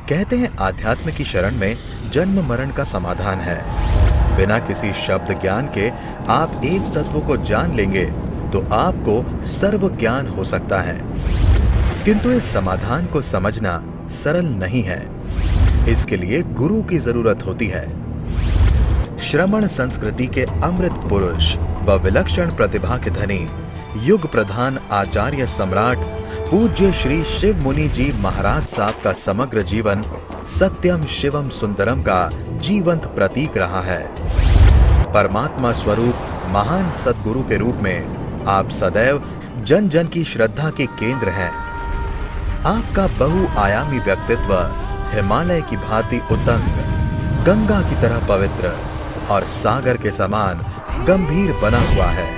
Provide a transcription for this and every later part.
कहते हैं आध्यात्म की शरण में जन्म मरण का समाधान है। बिना किसी शब्द ज्ञान के आप एक तत्व को जान लेंगे तो आपको सर्व ज्ञान हो सकता है, किंतु इस समाधान को समझना सरल नहीं है। इसके लिए गुरु की जरूरत होती है। श्रमण संस्कृति के अमृत पुरुष व विलक्षण प्रतिभा के धनी युग प्रधान आचार्य सम्राट पूज्य श्री शिव मुनि जी महाराज साहब का समग्र जीवन सत्यम शिवम सुंदरम का जीवंत प्रतीक रहा है। परमात्मा स्वरूप महान सद्गुरु के रूप में आप सदैव जन जन की श्रद्धा के केंद्र हैं। आपका बहुआयामी व्यक्तित्व हिमालय की भांति उतंग, गंगा की तरह पवित्र और सागर के समान गंभीर बना हुआ है।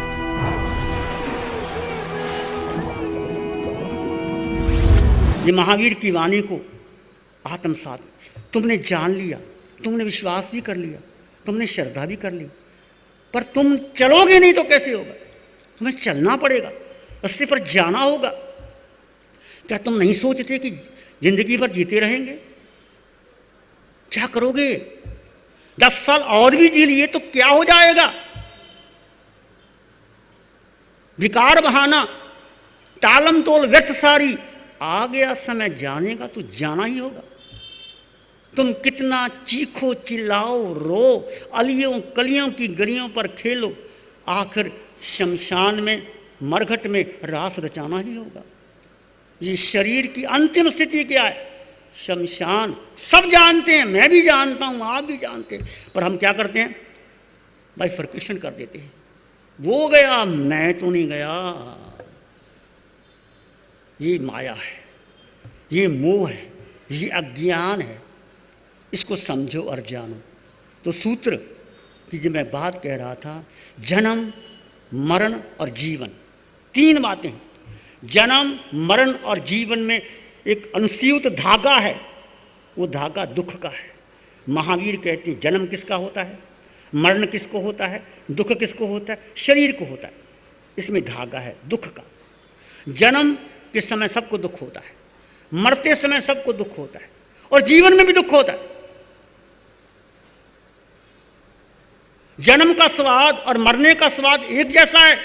ये महावीर की वाणी को आत्मसात तुमने जान लिया, तुमने विश्वास भी कर लिया, तुमने श्रद्धा भी कर ली, पर तुम चलोगे नहीं तो कैसे होगा? तुम्हें चलना पड़ेगा, रास्ते पर जाना होगा। क्या तुम नहीं सोचते कि जिंदगी भर जीते रहेंगे? क्या करोगे? 10 साल और भी जी लिए तो क्या हो जाएगा? विकार बहाना, टालम तोल व्यर्थ सारी, आ गया समय जाने का तो जाना ही होगा। तुम कितना चीखो चिल्लाओ रो, अलियों कलियों की गलियों पर खेलो, आखिर शमशान में मरघट में रास रचाना ही होगा। ये शरीर की अंतिम स्थिति क्या है? शमशान। सब जानते हैं, मैं भी जानता हूं, आप भी जानते हैं, पर हम क्या करते हैं? बाइफर्केशन कर देते हैं। वो गया, मैं तो नहीं गया। ये माया है, ये मोह है, ये अज्ञान है। इसको समझो और जानो। तो सूत्र की जो मैं बात कह रहा था, जन्म मरण और जीवन, 3 बातें हैं। जन्म मरण और जीवन में एक अनुस्यूत धागा है, वो धागा दुख का है। महावीर कहते हैं जन्म किसका होता है, मरण किसको होता है, दुख किसको होता है? शरीर को होता है। इसमें धागा है दुख का। जन्म के समय सबको दुख होता है, मरते समय सबको दुख होता है, और जीवन में भी दुख होता है। जन्म का स्वाद और मरने का स्वाद एक जैसा है।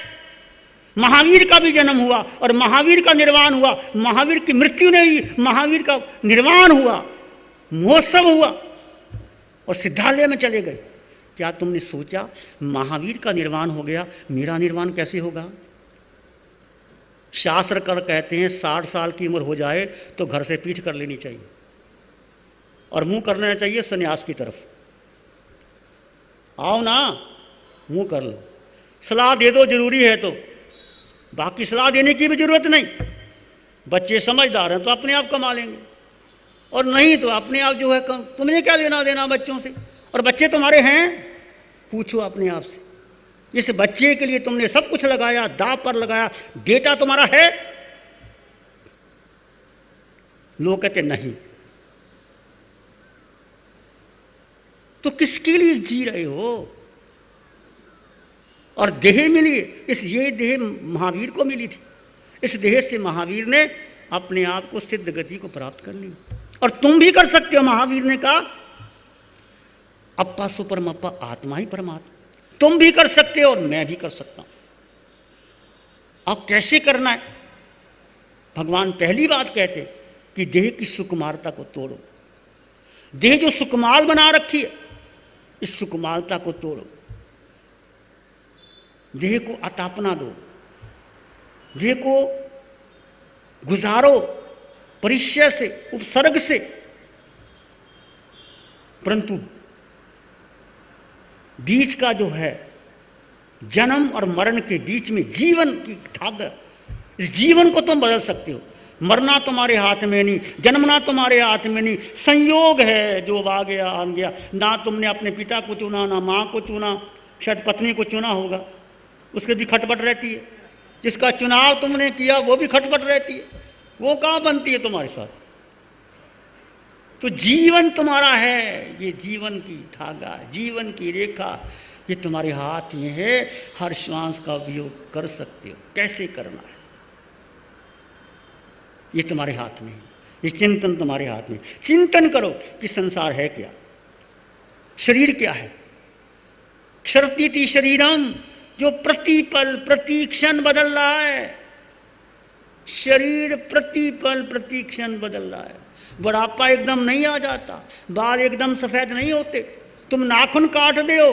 महावीर का भी जन्म हुआ और महावीर का निर्वाण हुआ। महावीर की मृत्यु नहीं, महावीर का निर्वाण हुआ, महोत्सव हुआ और सिद्धालय में चले गए। क्या तुमने सोचा महावीर का निर्वाण हो गया, मेरा निर्वाण कैसे होगा? शास्त्रकार कहते हैं 60 साल की उम्र हो जाए तो घर से पीठ कर लेनी चाहिए और मुंह करना चाहिए सन्यास की तरफ। आओ ना, मुंह कर लो, सलाह दे दो जरूरी है तो, बाकी सलाह देने की भी जरूरत नहीं। बच्चे समझदार हैं तो अपने आप कमा लेंगे, और नहीं तो अपने आप जो है तुमने क्या लेना देना बच्चों से? और बच्चे तुम्हारे हैं, पूछो अपने आप से। इस बच्चे के लिए तुमने सब कुछ लगाया, दांव पर लगाया, डेटा तुम्हारा है? लोग कहते नहीं। तो किसके लिए जी रहे हो? और देह मिली, ये देह महावीर को मिली थी। इस देह से महावीर ने अपने आप को सिद्ध गति को प्राप्त कर ली, और तुम भी कर सकते हो। महावीर ने कहा अप्पा सुपरमप्पा, आत्मा ही परमात्मा। तुम भी कर सकते हो और मैं भी कर सकता हूं। अब कैसे करना है? भगवान पहली बात कहते कि देह की सुकुमारता को तोड़ो। देह जो सुकुमार बना रखी है, इस सुकुमारता को तोड़ो। देह को अतापना दो, देह को गुजारो परिचय से, उपसर्ग से। परंतु बीच का जो है जन्म और मरण के बीच में जीवन की धागा, इस जीवन को तुम बदल सकते हो। मरना तुम्हारे हाथ में नहीं, जन्मना तुम्हारे हाथ में नहीं, संयोग है, जो आ गया आ गया। ना तुमने अपने पिता को चुना, ना माँ को चुना, शायद पत्नी को चुना होगा, उसके भी खटपट रहती है। जिसका चुनाव तुमने किया वो भी खटपट रहती है, वो कहाँ बनती है तुम्हारे साथ? तो जीवन तुम्हारा है, ये जीवन की धागा, जीवन की रेखा, ये तुम्हारे हाथ में है। हर श्वास का उपयोग कर सकते हो। कैसे करना है ये तुम्हारे हाथ में है। ये चिंतन तुम्हारे हाथ में। चिंतन करो कि संसार है क्या, शरीर क्या है। क्षरतीति शरीरम, जो प्रतिपल प्रतिक्षण बदल रहा है। शरीर प्रतिपल प्रतिक्षण बदल रहा है। बुढ़ापा एकदम नहीं आ जाता, बाल एकदम सफेद नहीं होते। तुम नाखून काट दे हो,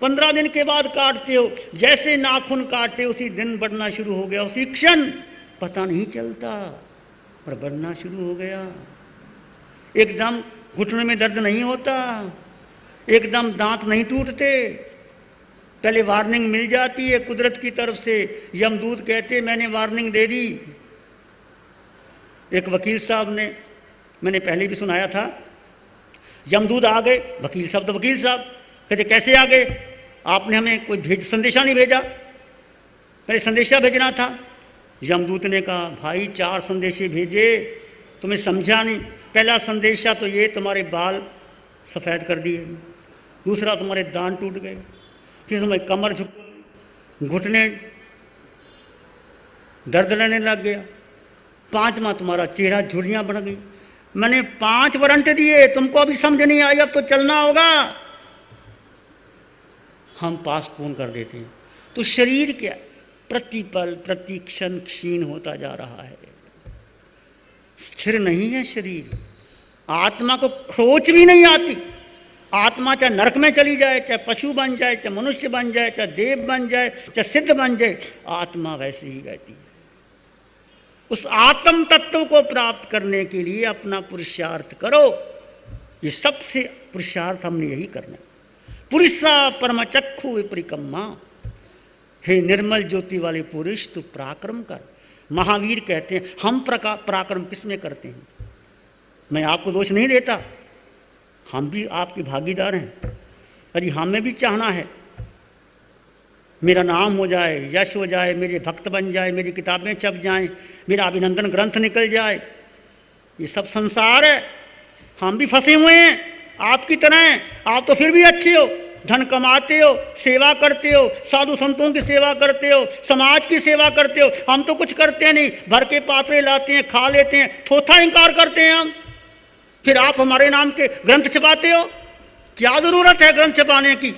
15 दिन के बाद काटते हो, जैसे नाखून काटे उसी दिन बढ़ना शुरू हो गया, उसी क्षण, पता नहीं चलता पर बढ़ना शुरू हो गया। एकदम घुटने में दर्द नहीं होता, एकदम दांत नहीं टूटते, पहले वार्निंग मिल जाती है कुदरत की तरफ से। यमदूत कहते मैंने वार्निंग दे दी। एक वकील साहब ने, मैंने पहले भी सुनाया था, यमदूत आ गए, वकील साहब तो वकील साहब कहते कैसे आ गए, आपने हमें कोई संदेशा नहीं भेजा, पहले संदेशा भेजना था। यमदूत ने कहा भाई 4 संदेशे भेजे, तुम्हें समझा नहीं। पहला संदेशा तो ये तुम्हारे बाल सफ़ेद कर दिए, दूसरा तुम्हारे दांत टूट गए, फिर तुम्हारी कमर झुक, घुटने दर्द लेने लग गया, 5वां तुम्हारा चेहरा झुर्रियाँ बन गई। मैंने 5 वारंट दिए, तुमको अभी समझ नहीं आई, अब तो चलना होगा। हम पोस्टपोन कर देते हैं। तो शरीर क्या, प्रतिपल प्रतिक्षण क्षीण होता जा रहा है, स्थिर नहीं है शरीर। आत्मा को खोज भी नहीं आती। आत्मा चाहे नरक में चली जाए, चाहे पशु बन जाए, चाहे मनुष्य बन जाए, चाहे देव बन जाए, चाहे सिद्ध बन जाए, आत्मा वैसे ही रहती है। उस आत्म तत्व को प्राप्त करने के लिए अपना पुरुषार्थ करो। ये सबसे पुरुषार्थ हमने यही करना है। पुरुषा परम चक्षु विपरिकम्मा, हे निर्मल ज्योति वाले पुरुष तू पराक्रम कर। महावीर कहते हैं हम पराक्रम किस में करते हैं। मैं आपको दोष नहीं देता, हम भी आपके भागीदार हैं। अरे हमें भी चाहना है मेरा नाम हो जाए, यश हो जाए, मेरे भक्त बन जाए, मेरी किताबें छप जाएं, मेरा अभिनंदन ग्रंथ निकल जाए। ये सब संसार है, हम भी फंसे हुए हैं आपकी तरह। आप तो फिर भी अच्छे हो, धन कमाते हो, सेवा करते हो, साधु संतों की सेवा करते हो, समाज की सेवा करते हो। हम तो कुछ करते नहीं, भर के पात्रे लाते हैं, खा लेते हैं, थोथा इंकार करते हैं हम। फिर आप हमारे नाम के ग्रंथ छपाते हो, क्या जरूरत है ग्रंथ छपाने की।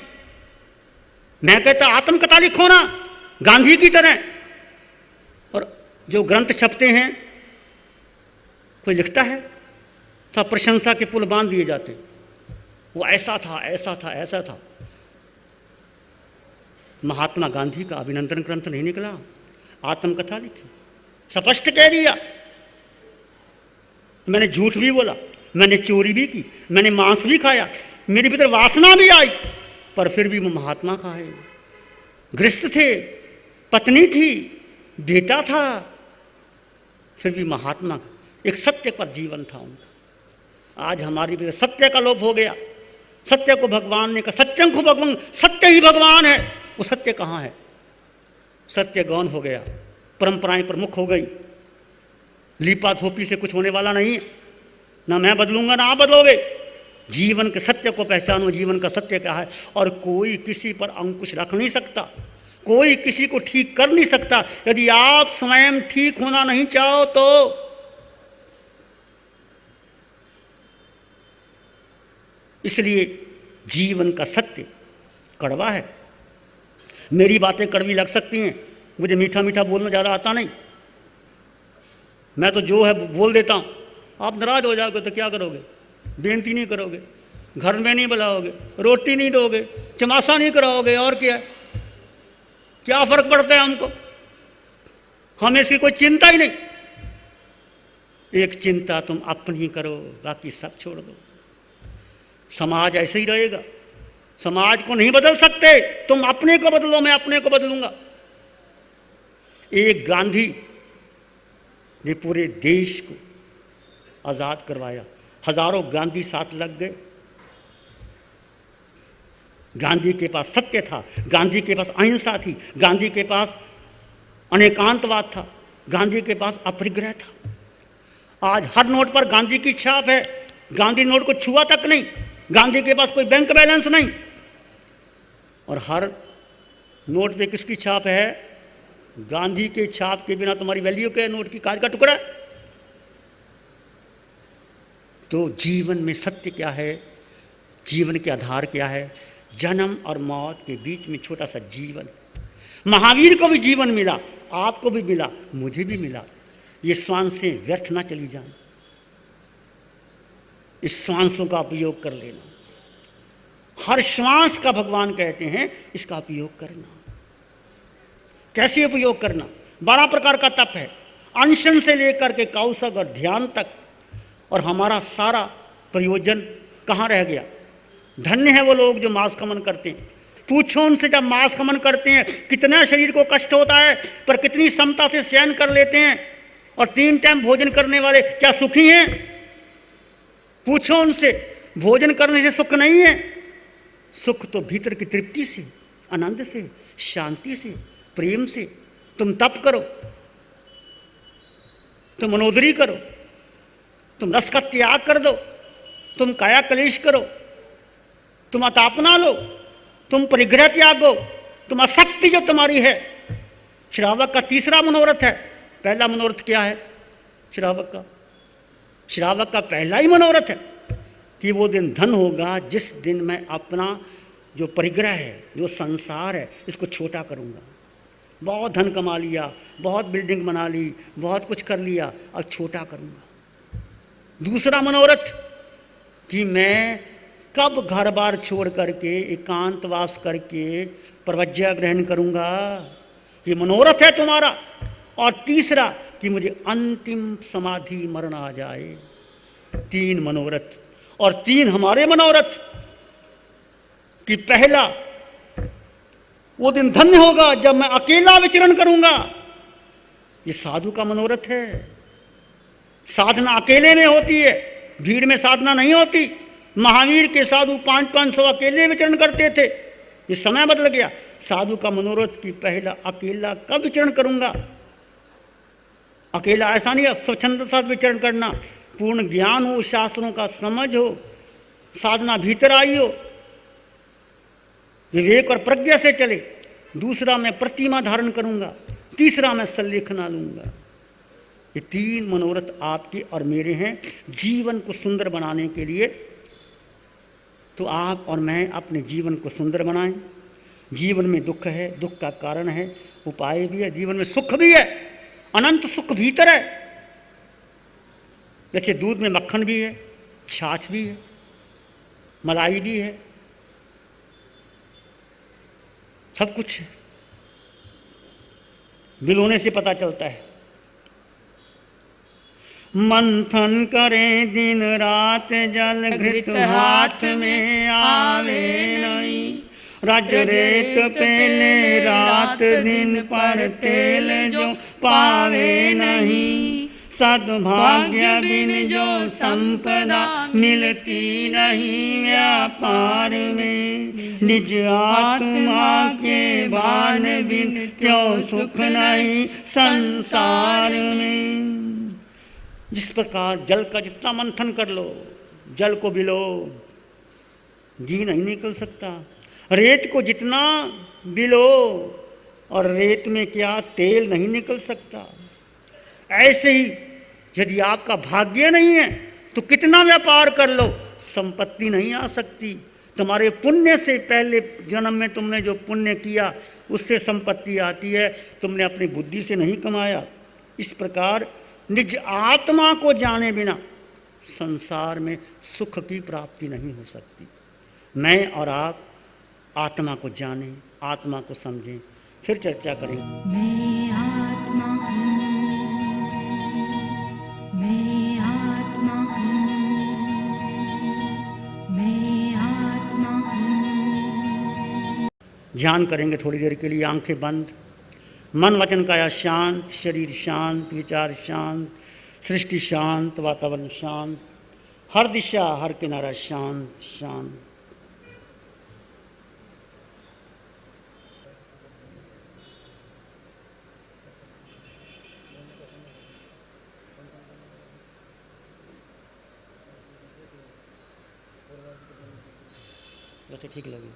मैं कहता आत्मकथा लिखो ना गांधी की तरह। और जो ग्रंथ छपते हैं कोई लिखता है, सब प्रशंसा के पुल बांध दिए जाते, वो ऐसा था ऐसा था ऐसा था। महात्मा गांधी का अभिनंदन ग्रंथ नहीं निकला, आत्मकथा लिखी, स्पष्ट कह दिया मैंने झूठ भी बोला, मैंने चोरी भी की, मैंने मांस भी खाया, मेरे भीतर वासना भी आई, पर फिर भी वो महात्मा का है। गृहस्थ थे, पत्नी थी, बेटा था, फिर भी महात्मा का एक सत्य पर जीवन था उनका। आज हमारी भीतर सत्य का लोभ हो गया। सत्य को भगवान ने कहा सत्यं को भगवान, सत्य ही भगवान है। वो सत्य कहाँ है? सत्य गौण हो गया, परंपराएं प्रमुख हो गई। लीपा थोपी से कुछ होने वाला नहीं है, ना मैं बदलूंगा ना आप बदलोगे। जीवन के सत्य को पहचानो, जीवन का सत्य क्या है। और कोई किसी पर अंकुश रख नहीं सकता, कोई किसी को ठीक कर नहीं सकता। यदि आप स्वयं ठीक होना नहीं चाहो तो इसलिए जीवन का सत्य कड़वा है। मेरी बातें कड़वी लग सकती हैं, मुझे मीठा मीठा बोलना ज़्यादा आता नहीं, मैं तो जो है बोल देता हूँ। आप नाराज हो जाओगे तो क्या करोगे? बेनती नहीं करोगे, घर में नहीं बुलाओगे, रोटी नहीं दोगे, चमासा नहीं कराओगे, और क्या फर्क पड़ता है हमको? हमें इसकी कोई चिंता ही नहीं। एक चिंता तुम अपनी करो, बाकी सब छोड़ दो। समाज ऐसे ही रहेगा, समाज को नहीं बदल सकते। तुम अपने को बदलो, मैं अपने को बदलूंगा। एक गांधी ने पूरे देश को आजाद करवाया, हजारों गांधी साथ लग गए। गांधी के पास सत्य था, गांधी के पास अहिंसा थी, गांधी के पास अनेकांतवाद था, गांधी के पास अपरिग्रह था। आज हर नोट पर गांधी की छाप है, गांधी नोट को छुआ तक नहीं, गांधी के पास कोई बैंक बैलेंस नहीं। और हर नोट पे किसकी छाप है? गांधी के छाप के बिना तुम्हारी वैल्यू क्या है? नोट की काज का टुकड़ा। तो जीवन में सत्य क्या है, जीवन के आधार क्या है? जन्म और मौत के बीच में छोटा सा जीवन। महावीर को भी जीवन मिला, आपको भी मिला, मुझे भी मिला। ये श्वासें व्यर्थ ना चली जाएं, इस श्वासों का उपयोग कर लेना। हर श्वास का भगवान कहते हैं इसका उपयोग करना। कैसे उपयोग करना? 12 प्रकार का तप है, अनशन से लेकर के कौशल और ध्यान तक। और हमारा सारा प्रयोजन कहाँ रह गया? धन्य है वो लोग जो मांसकमन करते हैं। पूछो उनसे, जब मांसकमन करते हैं कितना शरीर को कष्ट होता है, पर कितनी समता से सहन कर लेते हैं। और 3 टाइम भोजन करने वाले क्या सुखी हैं? पूछो उनसे। भोजन करने से सुख नहीं है, सुख तो भीतर की तृप्ति से, आनंद से, शांति से, प्रेम से। तुम तप करो, तुम मनोदरी करो, तुम रस का त्याग कर दो, तुम काया कलेश करो, तुम अतापना लो, तुम परिग्रह त्यागो, तुम आसक्ति जो तुम्हारी है। श्रावक का तीसरा मनोरथ है। पहला मनोरथ क्या है श्रावक का? श्रावक का पहला ही मनोरथ है कि वो दिन धन होगा जिस दिन मैं अपना जो परिग्रह है, जो संसार है, इसको छोटा करूँगा। बहुत धन कमा लिया, बहुत बिल्डिंग बना ली, बहुत कुछ कर लिया, अब छोटा करूँगा। दूसरा मनोरथ कि मैं कब घर बार छोड़ करके एकांतवास करके प्रवज्ञा ग्रहण करूँगा, ये मनोरथ है तुम्हारा। और तीसरा कि मुझे अंतिम समाधि मरण आ जाए। 3 मनोरथ। और 3 हमारे मनोरथ कि पहला, वो दिन धन्य होगा जब मैं अकेला विचरण करूंगा। ये साधु का मनोरथ है। साधना अकेले में होती है, भीड़ में साधना नहीं होती। महावीर के साधु 500-500 अकेले विचरण करते थे, ये समय बदल गया। साधु का मनोरथ कि पहला अकेला कब विचरण करूंगा। अकेला ऐसा नहीं, स्वच्छंद साथ विचरण करना, पूर्ण ज्ञान हो, शास्त्रों का समझ हो, साधना भीतर आई हो, विवेक और प्रज्ञा से चले। दूसरा, मैं प्रतिमा धारण करूंगा। तीसरा, मैं सल्लेखना लूंगा। ये 3 मनोरथ आपके और मेरे हैं जीवन को सुंदर बनाने के लिए। तो आप और मैं अपने जीवन को सुंदर बनाएं। जीवन में दुख है, दुख का कारण है, उपाय भी है। जीवन में सुख भी है, अनंत सुख भीतर है। जैसे दूध में मक्खन भी है, छाछ भी है, मलाई भी है, सब कुछ है। मिलोने से पता चलता है। मंथन करें दिन रात, जल घृत हाथ में आवे नहीं। रज रेत पेले रात दिन, पर तेल जो पावे नहीं। सद्भाग्य बिन जो संपदा, मिलती नहीं व्यापार में। निज आत्मा के भान बिन, क्यों सुख नहीं संसार में। जिस प्रकार जल का जितना मंथन कर लो, जल को बिलो, घी नहीं निकल सकता। रेत को जितना बिलो, और रेत में क्या तेल नहीं निकल सकता। ऐसे ही यदि आपका भाग्य नहीं है तो कितना व्यापार कर लो, संपत्ति नहीं आ सकती। तुम्हारे पुण्य से, पहले जन्म में तुमने जो पुण्य किया उससे संपत्ति आती है, तुमने अपनी बुद्धि से नहीं कमाया। इस प्रकार निज आत्मा को जाने बिना संसार में सुख की प्राप्ति नहीं हो सकती। मैं और आप आत्मा को जानें, आत्मा को समझें, फिर चर्चा करेंगे। मैं आत्मा हूँ, मैं आत्मा हूँ, मैं आत्मा हूँ। ध्यान करेंगे थोड़ी देर के लिए, आंखें बंद। मन वचन काया शांत, शरीर शांत, विचार शांत, सृष्टि शांत, वातावरण शांत, हर दिशा हर किनारा शांत शांत। वैसे ठीक लगे।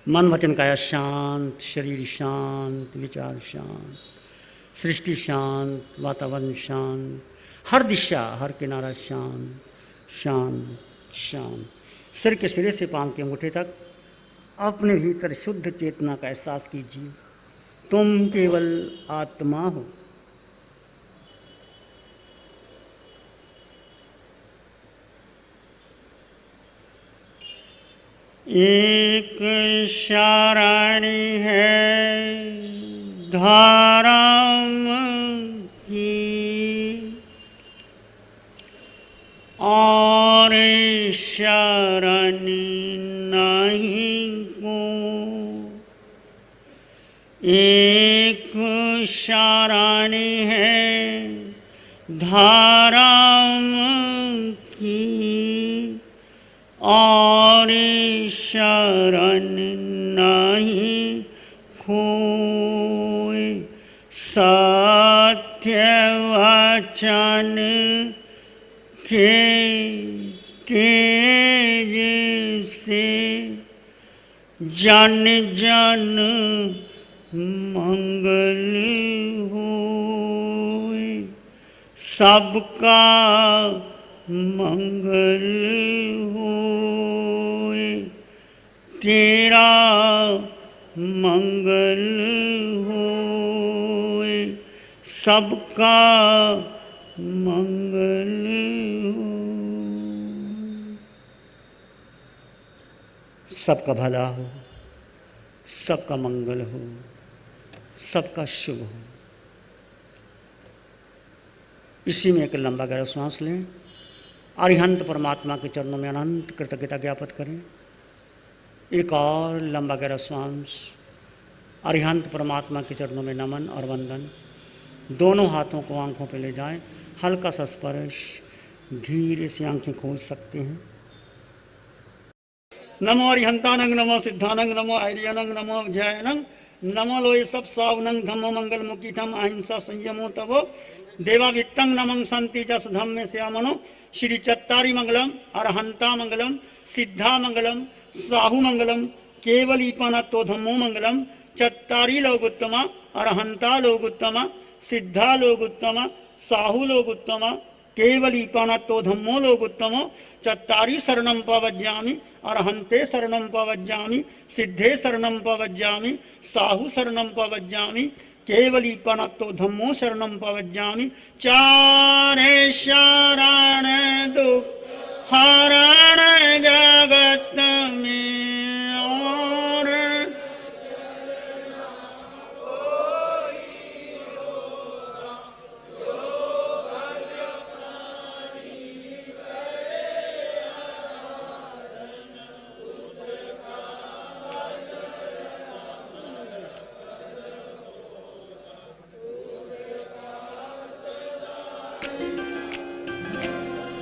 मन वचन काया शांत, शरीर शांत, विचार शांत, सृष्टि शांत, वातावरण शांत, हर दिशा हर किनारा शांत शांत शांत। सिर के सिरे से पांव के अंगूठे तक अपने भीतर शुद्ध चेतना का एहसास कीजिए। तुम केवल आत्मा हो। एक शाराणी है धाराम की, और शाराणी नहीं को। एक शाराणी है धाराम की, और शरण नहीं खोए। सत्य वचन के तेज से जन जन मंगल होए। सबका मंगल होए। तेरा मंगल होए। सबका मंगल हो। सबका भला हो, सबका मंगल हो, सबका शुभ हो। इसी में एक लंबा गहरा श्वास लें। अरिहंत परमात्मा के चरणों में अनंत कृतज्ञता ज्ञापित करें। एक और लंबा गहरा श्वास। अरिहंत परमात्मा के चरणों में नमन और वंदन। दोनों हाथों को आंखों पे ले जाएं। हल्का सा स्पर्श, धीरे से आंखें खोल सकते हैं। नमो अरिहंतानंग, नमो सिद्धानंग, नमो आर्यनंग, नमो जयनंग, नमो लोय सब सावनंग, धम्मो मंगल मुकीतम, अहिंसा संयमो तवो देवावित्तं नमं संति च सुधम्य श्यामनो। श्री चत्तारी मंगलम, अरहंता मंगलम, सिद्धा मंगलम, साहु मंगलम, केवलीपनत्तो धम्मो मंगलम। चत्तारी लोगोत्तमा, अरहंता लोगोत्तमा, सिद्धा लोगोत्तमा, साहु लोगोत्तमा, केवलीपनत्तो धम्मो लोगोत्तमो। चत्तारी शरणं पवज्जामि, अरहंते शरणं पवज्जामि, सिद्धे शरणं पवज्जामि, साहु शरणं पवज्जामि, केवलीपनत्तो धम्मो शरणं पवज्जामि। चारे शरण दुख हरण जगत में, और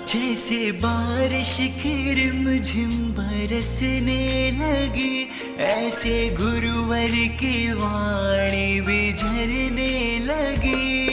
जैसे बारिश की रिमझिम बरसने लगी, ऐसे गुरुवर की वाणी भी झरने लगी।